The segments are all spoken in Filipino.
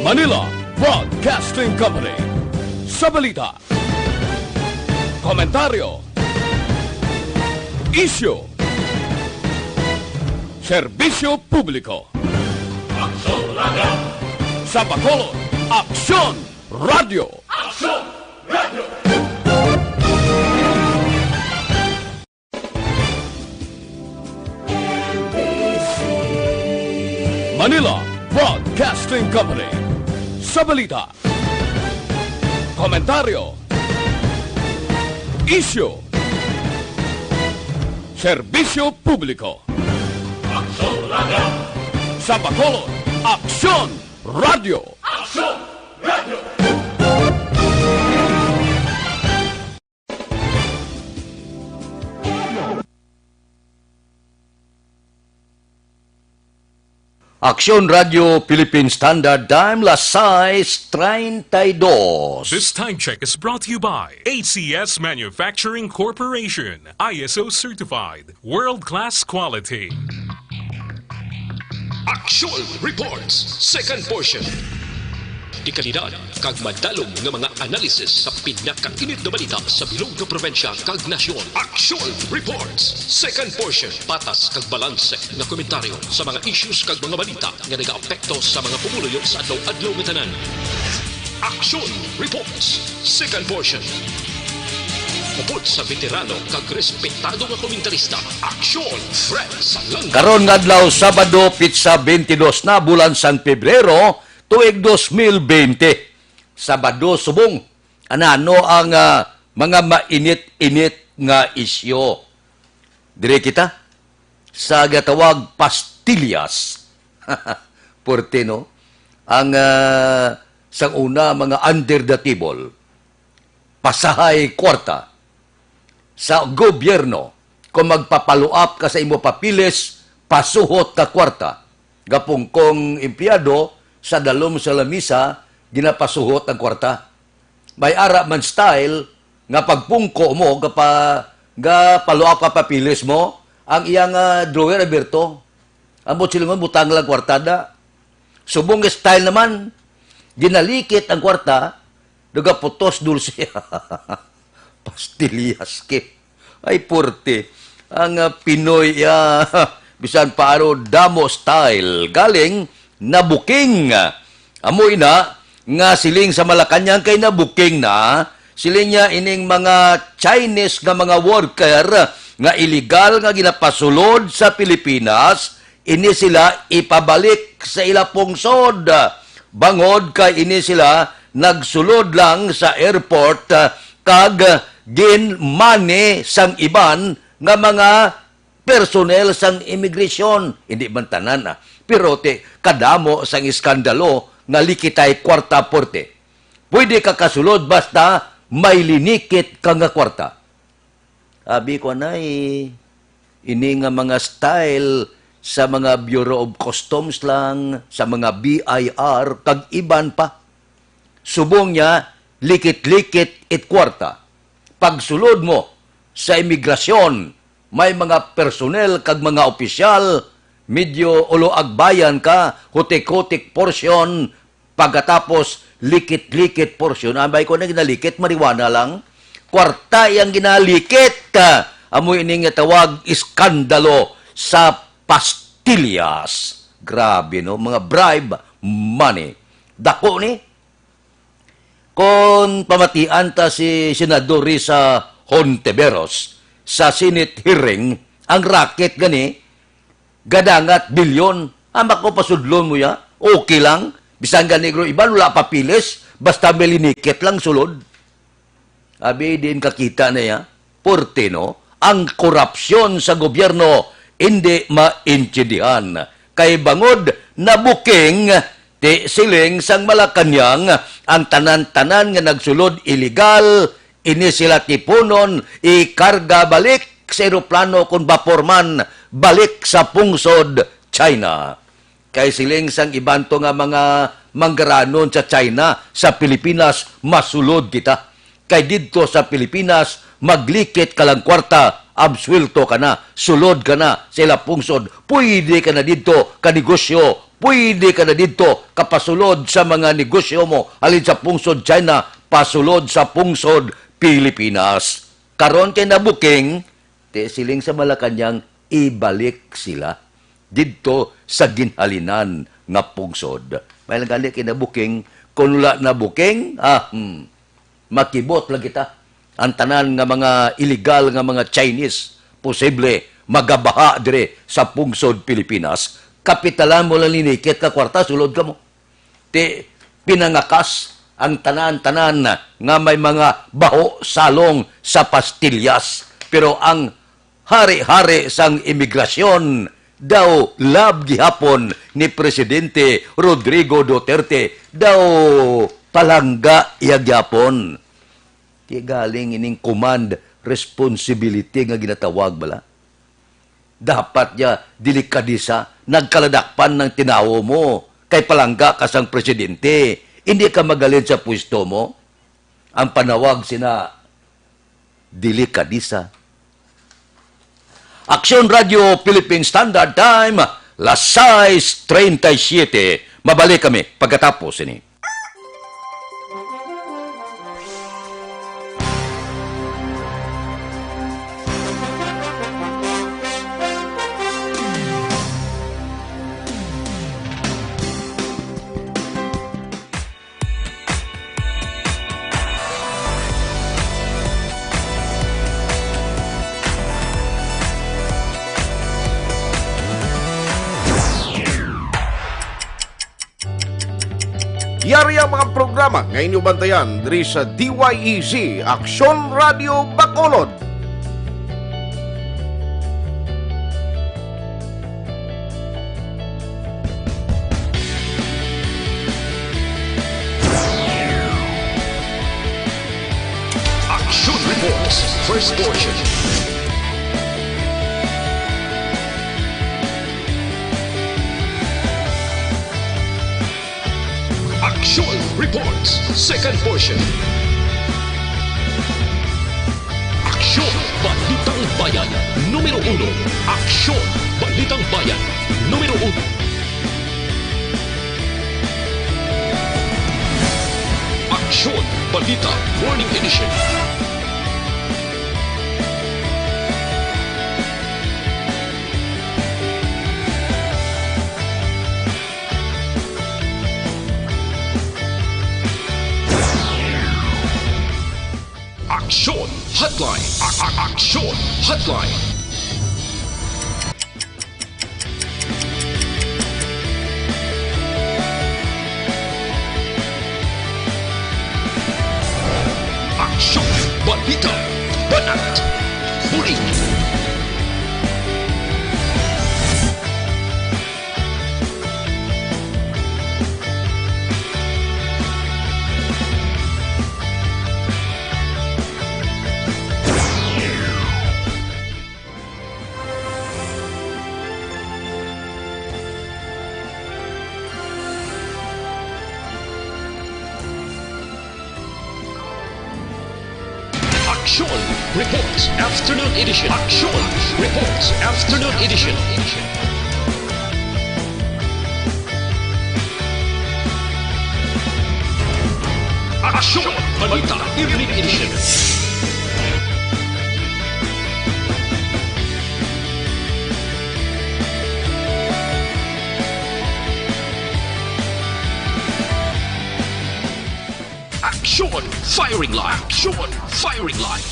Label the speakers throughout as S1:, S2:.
S1: Manila Broadcasting Company. Sa balita, komentaryo, isyu, serbisyo publiko. Aksyon Radio! Sa Bacolod, Aksyon Radio! Aksyon Radio! Manila Broadcasting Company. Sa balita, komentaryo, isyu, serbisyo publiko. Aksyon Radio! Sa Bacolod, Aksyon Radio! Aksyon Radio!
S2: Aksyon Radio Philippine Standard Time, las 6:32.
S3: This time check is brought to you by ACS Manufacturing Corporation, ISO certified, world-class quality.
S4: Aksyon Reports, second portion. Ikalidad, kag madalong ng mga analisis sa pinakainit na balita sa bilog na probensya kag nasyon. Aksyon Reports, second portion. Patas kag balanse na komentaryo sa mga issues kag mga balita nga nag-aapekto sa mga pumuluyo sa adlaw-adlaw nga tanan. Aksyon Reports, second portion. Upod sa veterano kag respetado nga komentarista, Aksyon Fred Salanga.
S2: Karon nga adlaw Sabado, pitsa 22 na bulan sang Pebrero, tuig 2020. Sabado subong. Ano ang mga mainit-init nga isyo? Dire kita sa gatawag pastillas. Porte, no? Ang sang una mga under the table, pasahay kwarta sa gobyerno. Kung magpapalo up ka sa imo papilis, pasuhot ka kwarta. Gapong kong empleyado sa dalom sa lamisa, ginapasuhot ang kwarta. May ara man style, nga pagpungko mo, ga palo up ka papilis mo, ang iyang drawer aberto. Ang butsilungan, butang lang kwartada. Subong style naman, ginalikit ang kwarta, daga putos dulce. Pastillas ke. Ay porte. Ang Pinoy, bisan paano damo style. Galing nabuking. Amoy na, nga siling sa Malacanang kay nabuking na, siling niya ining mga Chinese nga mga worker nga illegal nga ginapasulod sa Pilipinas, ini sila ipabalik sa ila pungsod. Bangod kay ini sila nagsulod lang sa airport kag ginmane sang iban nga mga personnel sang immigration. Hindi man tanan pero kadamo sang iskandalo nga likitay kwarta porte. Pwede ka kasulod basta may linikit ka nga kwarta. Abi ko na ini nga mga style sa mga Bureau of Customs lang, sa mga BIR, kag iban pa. Subong niya, likit-likit it kwarta. Pagsulod mo sa imigrasyon, may mga personnel kag mga opisyal, medyo ulo agbayan ka, hutik-hutik portion, pagkatapos likit-likit portion. Ambay ko na ginalikit, mariwana lang. Kwarta yung ginalikit. Amoy ini nga tawag, iskandalo sa pastillas. Grabe, no? Mga bribe money. Dako ni. Kung pamatian ta si Senador Risa Hontiveros sa Senate hearing, ang racket gani, gadangat bilyon. Ama ko pasudlon mo ya, okay lang. Bisan ganigro iban, wala papilis, basta melinikit lang sulod. Abi din kakita na ya, portino, ang korupsyon sa gobyerno hindi maintindihan. Kay bangod na booking, ti siling sang Malacanang, ang tanan-tanan nga nagsulod illegal, ini sila tipunon, ikarga balik sa aeroplano kung baporman, balik sa pungsod China. Kay siling sang ibanto nga mga manggaranon sa China, sa Pilipinas, masulod kita. Kay dito sa Pilipinas, maglikit ka lang kwarta, absuelto ka na, sulod ka na sa ila pungsod, pwede ka na dito kanegosyo, pwede ka na dito kapasulod sa mga negosyo mo, alin sa pungsod China, pasulod sa pungsod Pilipinas. Karon kay nabuking, siling sa Malacanang, ibalik sila dito sa ginhalinan nga pungsod. May lang kay nabuking, kung wala nabuking, makibot lang kita. Ang tanan nga mga illegal nga mga Chinese, posible magabaha dire sa pungsod Pilipinas, kapitalan mo lang linikit ka kwarta, sulod ka mo. Pinangakas ang tanan-tanan nga may mga baho salong sa pastillas. Pero ang hari-hari sang imigrasyon, daw lab gihapon ni Presidente Rodrigo Duterte, daw palangga iya gihapon. Di galing ining command responsibility nga ginatawag bala. Dapat ya delikadisa, nagkaladakpan ng tinawo mo, kay palangga ka sang presidente, hindi ka magaling sa pwesto mo. Ang panawag sina delikadisa. Aksyon Radio Philippine Standard Time, las 6:37. Mabalik kami pagkatapos ini.
S5: Yari ang mga programa ngayon bantayan diri sa DYEZ Aksyon Radio Bacolod.
S4: Action Reports, first portion. Action Reports, second portion. Aksyon Balitang Bayan, numero 1. Aksyon Balitang Bayan, numero 1. Aksyon Balita Morning Edition. Aksyon Hotline. Aksyon Hotline. Aksyon Balita Banat Huling. Action Reports Afternoon Edition. Action Reports Afternoon Edition. Action Balita Evening Edition. Action Firing Line. Action Firing Line.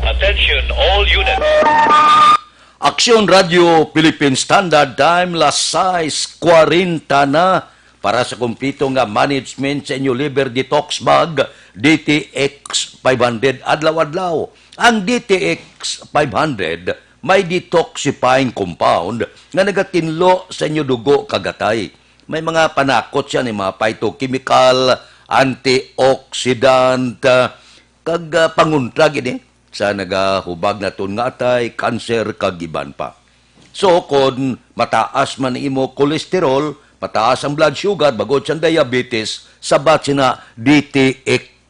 S6: Attention all units.
S2: Aksyon Radio Philippine Standard Time, las 6:40 na para sa kumpleto nga management sa inyo liver detox bag DTX 500 adlaw-adlaw. Ang DTX 500 may detoxifying compound nga nagatinlo sa inyo dugo kagatay. May mga panakot siya ni mga phytochemical, antioxidant, kag panguntrag ini sa nagahubag na nga atay, cancer kag iban pa. So, kung mataas man imo kolesterol, pataas ang blood sugar, bagod siyang diabetes, sabat sina DTX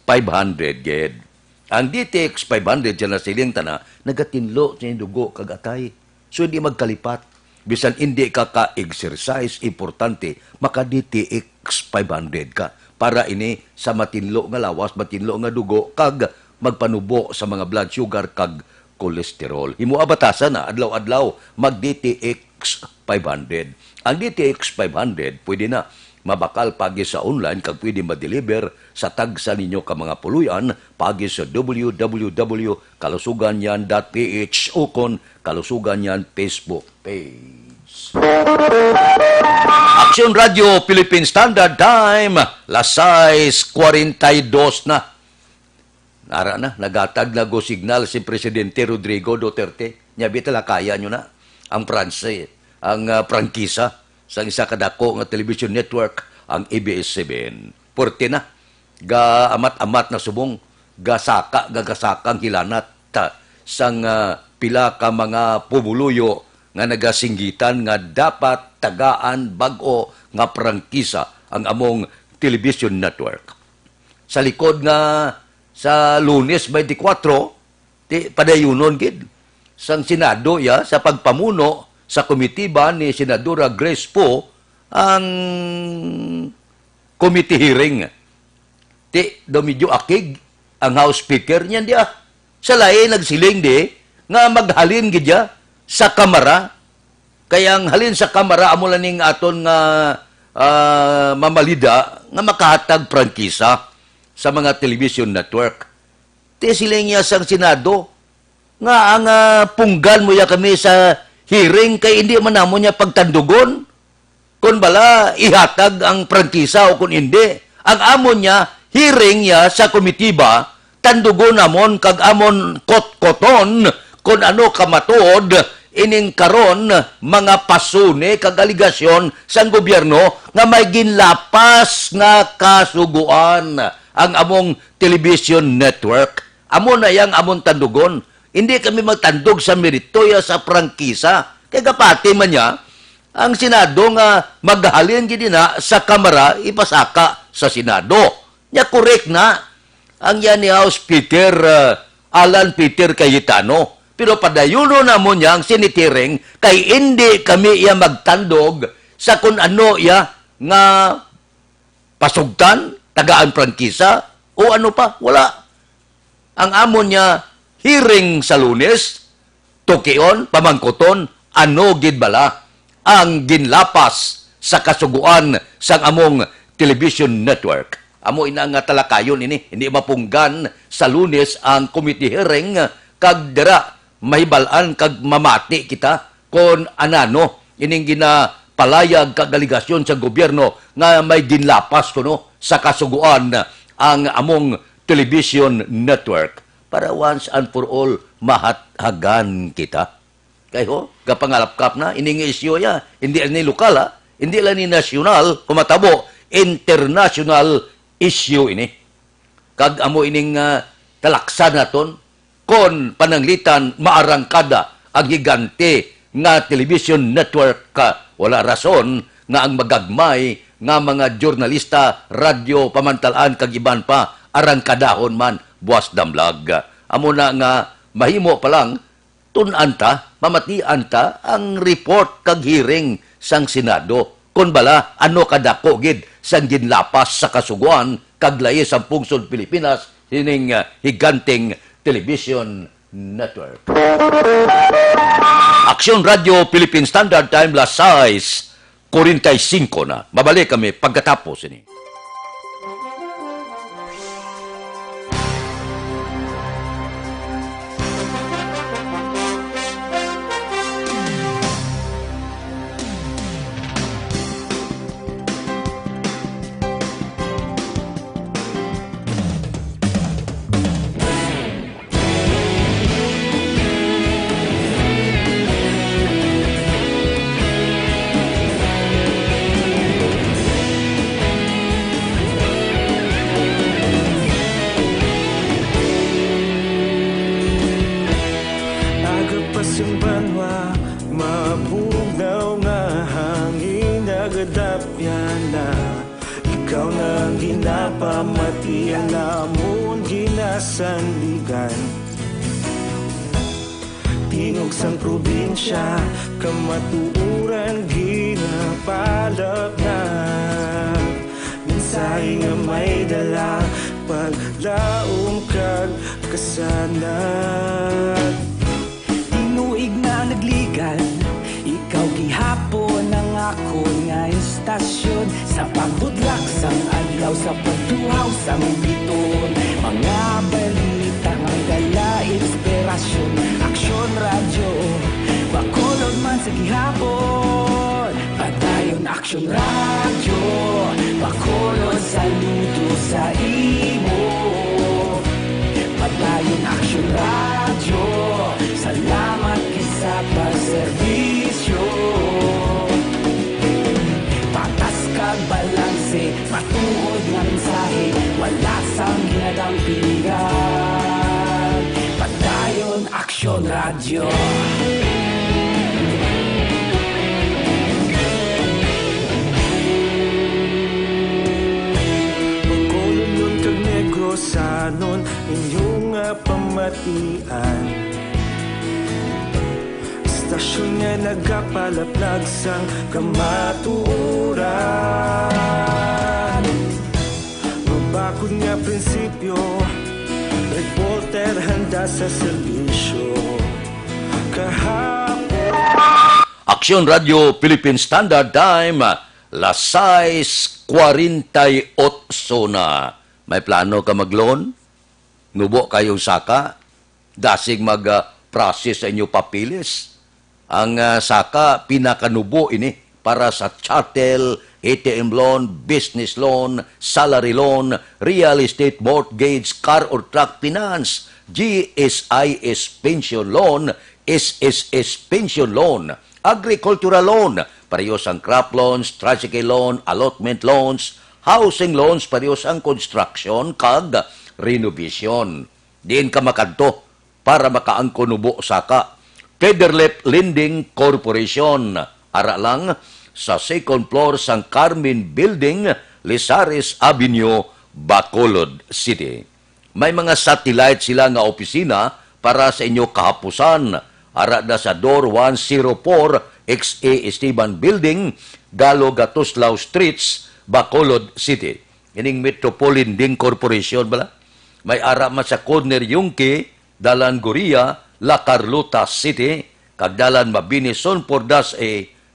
S2: 500, ged. Ang DTX 500 dyan na siling tana, nagatinlo sa dugo kagatay. So, hindi magkalipat. Bisan hindi ka ka-exercise, importante, maka-DTX 500 ka. Para ini sa matinlo nga lawas, matinlo nga dugo, kag magpanubo sa mga blood sugar, kag kolesterol. Himua batasan na, adlaw-adlaw, mag-DTX 500. Ang DTX 500, pwede na mabakal pagi sa online kag pwede ma-deliver sa tagsa ninyo ka mga puluyan pagi sa www.kalusuganyan.ph o kon Kalusuganyan Facebook page. Action Radio Philippine Standard Time, lasais 42 na. Nara na, nagatag na go signal si Presidente Rodrigo Duterte. Nyabi tala kaya nyo na ang Pranse, ang prangkisa sa isa kadako nga television network, ang ABS-CBN. Porte na, ga amat-amat na subong, gasakang hilanat sang pila ka mga pumuluyo nga nagasinggitan nga dapat tagaan bag-o nga prangkisa ang among television network. Sa likod nga sa Lunes 24, padayunon gid sang Senado sa pagpamuno sa komitiba ni Senadora Grace Poe ang committee hearing. Medyo akig ang House Speaker niyan dia. Sa lain nagsiling di nga maghalin gidya sa Kamara. Kaya ang halin sa Kamara amo laning aton nga mamalida nga makahatag prangkisa sa mga television network. Siling niya sa Senado nga ang punggan mo ya kami sa hearing kay hindi man namo niya pagtandugon kung bala ihatag ang prangkisa o kung hindi. Ang amon niya, hearing niya sa komitiba, tandugon namon kag amon kot-koton kung ano kamatuod ining karon mga pasune kag aligasyon sang gobyerno nga may ginlapas nga kasuguan ang among television network. Amon na yang amon tandugon. Hindi kami magtandog sa meritoya sa prangkisa. Kaya kapati man niya, ang Senado nga maghalin gini na sa Kamara, ipasaka sa Senado. Nya correct na ang yan ni House Speaker Alan Peter Cayetano. Pero padayuno na mo niya ang sinitiring kay hindi kami iya magtandog sa kung ano iya nga pasugtan, tagaan prangkisa, o ano pa, wala. Ang amon niya, hearing sa Lunes, tukion, pamangkoton, ano gid bala ang ginlapas sa kasuguan sang among television network. Amo ina nga talakayon ini, hindi mapunggan sa Lunes ang committee hearing kag dira mahibalan kag mamati kita kon anano ining ginapalayag kag delegasyon sa gobyerno nga may ginlapas kuno sa kasuguan ang among television network. Para once and for all, mahathagan kita. Kayo, kapangalapkap na, ining isyo ya, hindi ni lokal hindi lang ni nasyonal, kumatabo, international issue ini. Kag amo ining talaksan naton, kon pananglitan maarangkada ang gigante nga television network wala rason nga ang magagmay nga mga jurnalista, radyo, pamantalaan, kag iban pa, arangkadahon man, buwas damlag. Amo na nga mahimo pa lang tunanta, mamatian ta ang report kag hearing sang Senado. Kun bala ano kadako gid sang ginlapas sa kasuguan kag lahi sa pungsod Pilipinas hining higanting television network. Action Radio Philippine Standard Time lasais 45 na. Mabalik kami pagkatapos ini.
S7: nagadapya na ikaw na ginapamatian namon ginasandigan tingog sang probinsya kamatuuran ginapalap na mensahe nga may dala paglaom kag kasanat
S8: tinuig na nagligan ikaw gihapon ang ako nga istasyon sa pagbudlak sang adlaw sa pagtuhaw sang biton mga balita ang dala inspirasyon aksyon radyo bakolod man sa gihapon padayon aksyon radyo bakolod saludo sa imo padayon aksyon radyo salamat kisa pagserbisyo patas kag balanse matuod nga mensahe wala sang ginadampingan padayon aksyon radyo
S7: Bacolod kag Negrosanon inyong nga pamatian Istasyon nga nagapalaplag sang kamatuoran Mabakod nga prinsipyo reporter handa sa serbisyo kahapon
S2: Aksyon Radio Philippine Standard Time, las 6:48 na. May plano ka mag-loan? Nubo kayong saka? Dasig mag-process sa inyo papilis? Ang saka, pinakanubo ini para sa chattel, ATM loan, business loan, salary loan, real estate mortgage, car or truck finance, GSIS pension loan, SSS pension loan, agricultural loan, parehas ang crop loans, tricycle loan, allotment loans, housing loans, parehas ang construction, kag renovation. Diin ka makadto para makaangko nubo saka. Federlep Lending Corporation, ara lang sa second floor sang Carmen Building, Lisares Avenue, Bacolod City. May mga satellite sila nga opisina para sa inyo kahapusan. Ara na sa door 104 XA Esteban Building, Galo Gatuslao Streets, Bacolod City. Ining Metropolitan Lending Corporation bala. May ara man sa corner Yungki, Dalan Goria, La Carlota City, kag Dalan Mabini Sonpordas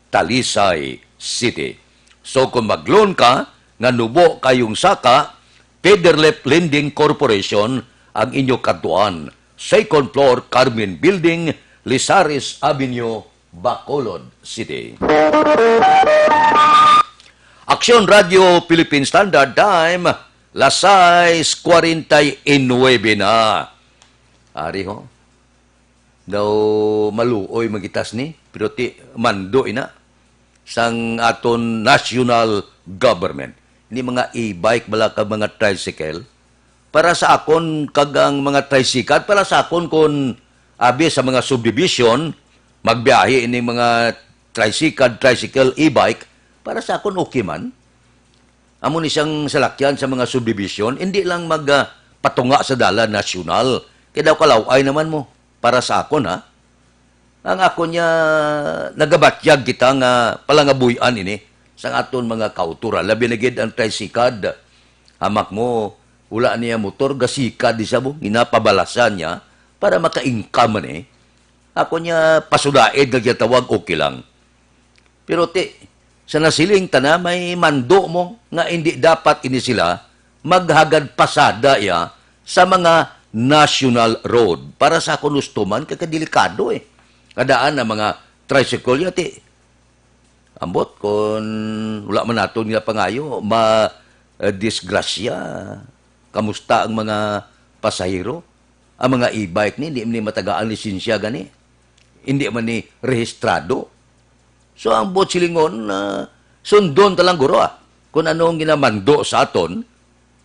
S2: Talisay City. So kung mag-loan ka, nga nubo kayong saka, Federlep Lending Corporation ang inyo katuan. Second floor, Carmen Building, Lisares Avenue, Bacolod City. Aksyon Radio Philippine Standard Time, las 6:49 na. Ari ho. Daw maluoy magitas ni, pero ti mando ina sang aton national government. Ini mga e-bike bala ka mga tricycle. Para sa akon kagang mga tricycle, para sa akon kun abi sa mga subdivision, magbiyahe ini mga tricycle, e-bike, para sa akon okay man. Amon isang salakyan sa mga subdivision, hindi lang magpatunga sa dalan nasyonal. Kaya daw kalaway naman mo, para sa akon ha. Ang ako niya, nagabatyag kita nga palangabuyan ini, sa aton mga kautura. Labi na gid ang tricycle, hamak mo, wala niya motor, gasikad di sa mo, ginapabalasan niya, para maka-income man eh. Ako niya pasudaid nagyatawag okay lang. Pero sa nasiling tana may mando mo nga hindi dapat ini sila maghagad pasada ya sa mga national road. Para sa kunustuman, kakadelikado eh. Kadaan na mga tricycle yati. Ambot kung wala man nato nga pangayo, disgrasya. Kamusta ang mga pasahero? Ang mga e-bike ni, hindi man matagaan lisensya gani. Hindi man ni rehistrado. So, ang bot silingon, sundon talang guro kung anong ginamando sa aton,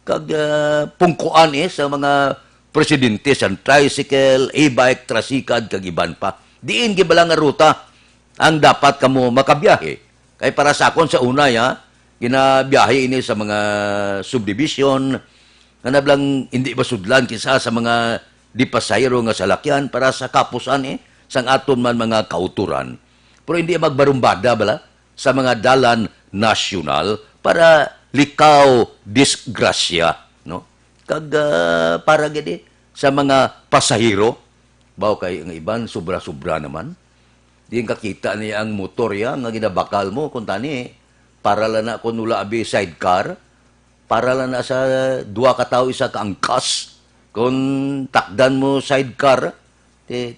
S2: kag pungkuan sa mga presidente sa tricycle, e-bike, trasikad, kag iban pa. Diin gibalang nga ruta ang dapat kamo makabiyahe. Kay para sa akon sa una, ginabiyahe ini sa mga subdivision, nga nablang hindi basudlan kisa sa mga di pasayro nga salakyan para sa kapusan sang aton man mga kauturan. Pero hindi magbarumbada bala sa mga dalan nasyonal para likaw disgrasya, no? Kag para gidi sa mga pasahero, baw kay ang iban sobra-sobra naman. Di kakita niya ang motor nga ginabakal mo kung tani para lang na kung nula abi sidecar, para lang na sa dua ka tawo isa ka angkas. Kung takdan mo sidecar,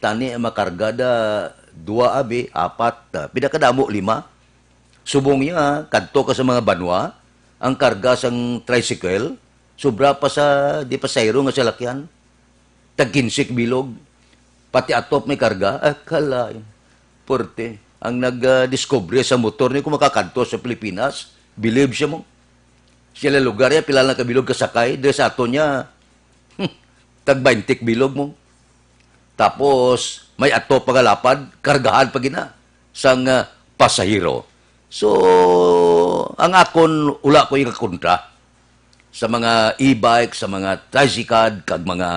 S2: tani makargada dua abi, apat, pinakadamo 5. Subong niya, kadto ka sa mga banwa, ang karga sang tricycle, sobra pa sa di pasayro nga salakyan. Tag-kinsik bilog, pati atop may karga, kalain. Porte, ang nag-discovery sa motor niya kung makakanto sa Pilipinas, believe siya mo. Sila lugar niya, pila na kabilog kasakay, dahil sa ato niya, tag-20 bilog mo. Tapos, may ato pagalapad, kargahan pa gina sang pasahero. So, ang akon, ula ko yung kontra sa mga e-bike, sa mga tricycle, kag mga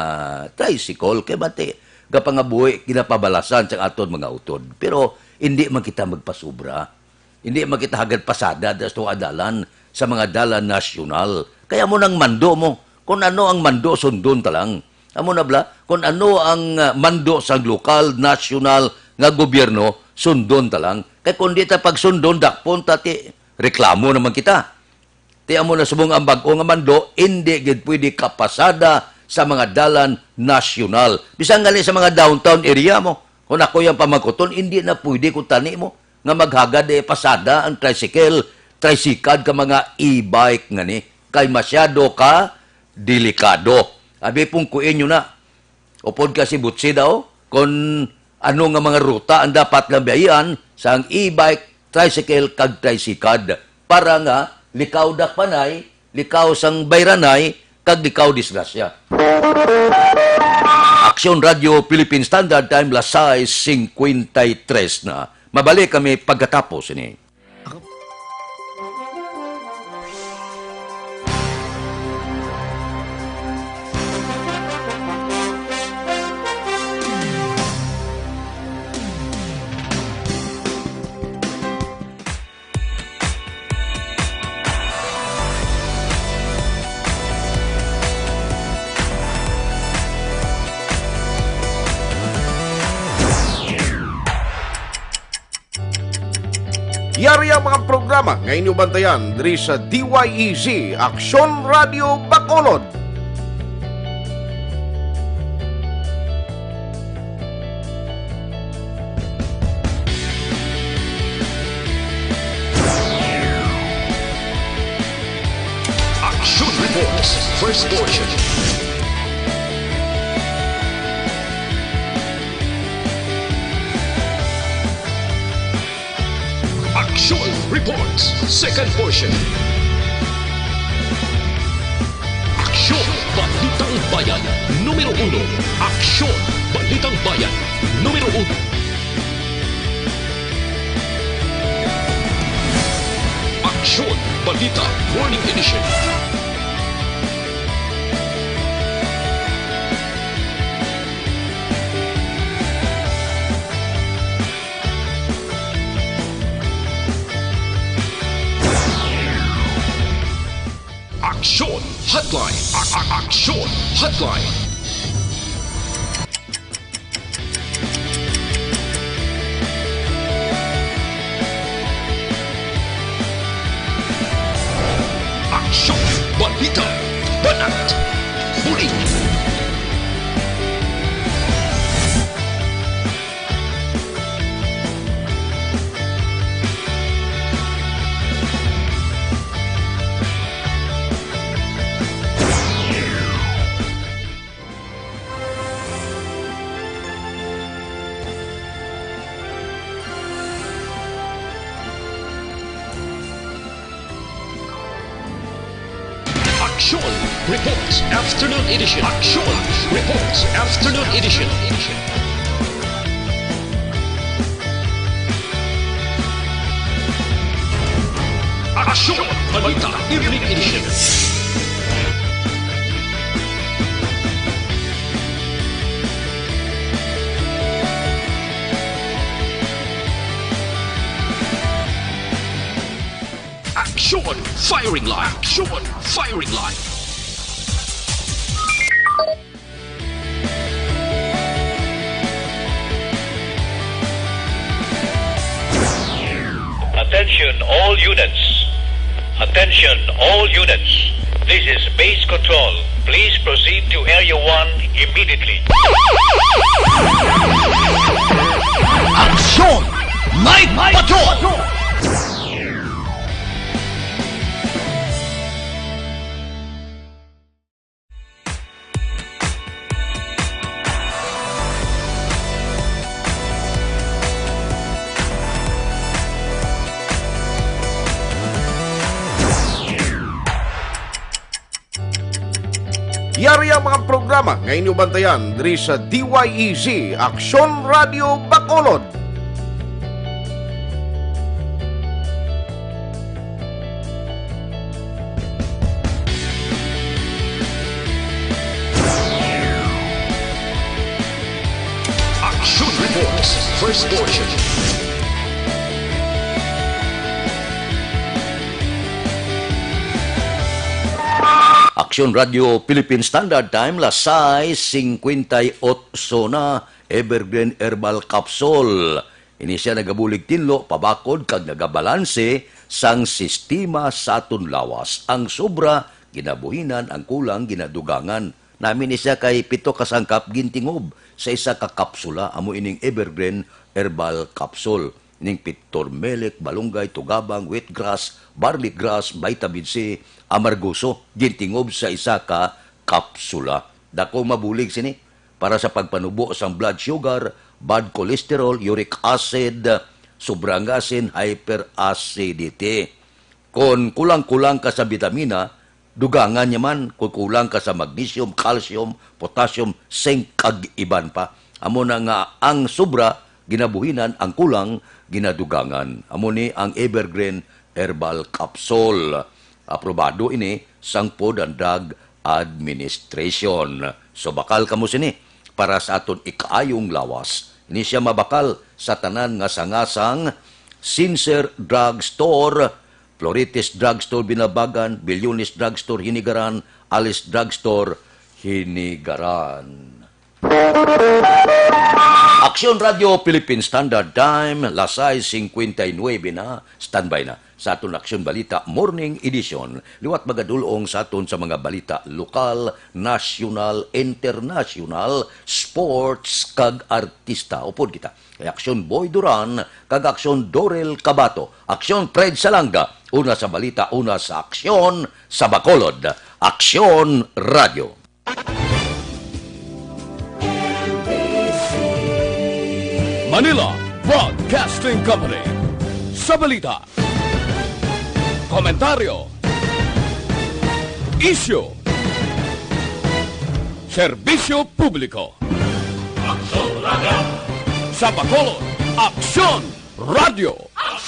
S2: tricycle, kay bati, kapangabuhi, kinapabalasan sa aton mga utod. Pero, hindi man kita magpasubra. Hindi man kita hagad pasada sa adalan sa mga dalan nasyonal. Kaya mo nang mando mo, kung ano ang mando, sundon talang. Amo na bla, kung ano ang mando sa lokal, nasyonal nga gobyerno, sundon talang. Kaya kung di ta pagsundon, dakpon tati, reklamo naman kita. Ti amo na subong ang bag-o nga mando, hindi gid pwede kapasada sa mga dalan nasyonal. Bisan gali sa mga downtown area mo, kung ako yung pamangkuton, hindi na pwede kung tani mo nga maghagad pasada ang tricycle ka mga e-bike nga ni. Kay masyado ka delikado. Abi pong kuin nyo na. Upod kasi butsi daw, kung ano nga mga ruta ang dapat nga biyayan sa ang e-bike, tricycle, kag tricycad. Para nga, likaw dak panay, likaw sang bayranay, kag likaw disgrasya. Aksyon Radio Philippine Standard Time, las 6:53 na. Mabalik kami pagkatapos ini.
S5: Yari ang mga programa ngayon nyo bantayan diri sa DYEZ Aksyon Radio Bacolod.
S4: Action Reports, first portion. Action Reports, second portion. Aksyon Balitang Bayan, numero 1. Aksyon Balitang Bayan, numero 1. Aksyon Balita Morning Edition. Aksyon Hotline. Aksyon Hotline. Aksyon Balita Banat Huli. Action Reports Afternoon Edition. Action Reports Afternoon Edition. Aksyon! Balita Evening Edition. Aksyon! Firing line! Aksyon! Firing line!
S6: Attention all units. Attention all units. This is base control. Please proceed to Area 1 immediately.
S2: Aksyon! Night Patrol!
S5: Yari ang mga programa ngayon nyo bantayan diri sa DYEZ Aksyon Radio Bacolod.
S4: Action Reports. First portion.
S2: Aksyon Radio Philippine Standard Time, lasay 58 na Evergreen Herbal Capsule. Ini siya nagabulig tinlo, pabakod kag nagabalanse sang sistema sa aton lawas. Ang sobra, ginabuhinan, ang kulang, ginadugangan. Namin siya kay 7 kasangkap gintingob sa isa ka kapsula, amo ining Evergreen Herbal Capsule. Ining turmeric, balunggay, tugabang, wheatgrass, barley grass, vitamin C, amargoso, gintingob sa isa ka kapsula. Dako mabulig sini para sa pagpanubo sang blood sugar, bad cholesterol, uric acid, sobrang asin, hyperacidity. Kung kulang-kulang ka sa vitamina, dugangan niya man. Kung kulang ka sa magnesium, calcium, potassium, zinc, kag iban pa. Amo na nga ang sobra, ginabuhinan, ang kulang, ginadugangan. Amo ni ang Evergreen Herbal Capsule. Aprobado ini sang Food and Drug Administration. So bakal kamo sini para sa aton ikaayong lawas. Ini siya mabakal sa tanan nga sangasang Sincere Drug Store, Floritis Drug Store Binabagan, Billionis Drug Store Hinigaran, Alice Drug Store Hinigaran. Aksyon Radio Philippine Standard Time, lasay 59 na, standby na sa aton Aksyon Balita Morning Edition. Liwat magadulong sa aton sa mga balita lokal, national, international, sports, kag artista. Upod kita. Kay Aksyon Boy Duran, kag Aksyon Dorel Cabato, Aksyon Fred Salanga, una sa balita, una sa aksyon sa Bacolod. Aksyon Radio.
S1: Manila Broadcasting Company. Sa balita, komentaryo, isyu, serbisyo publiko. Aksyon Radio. Sa Bacolod, Aksyon Radio.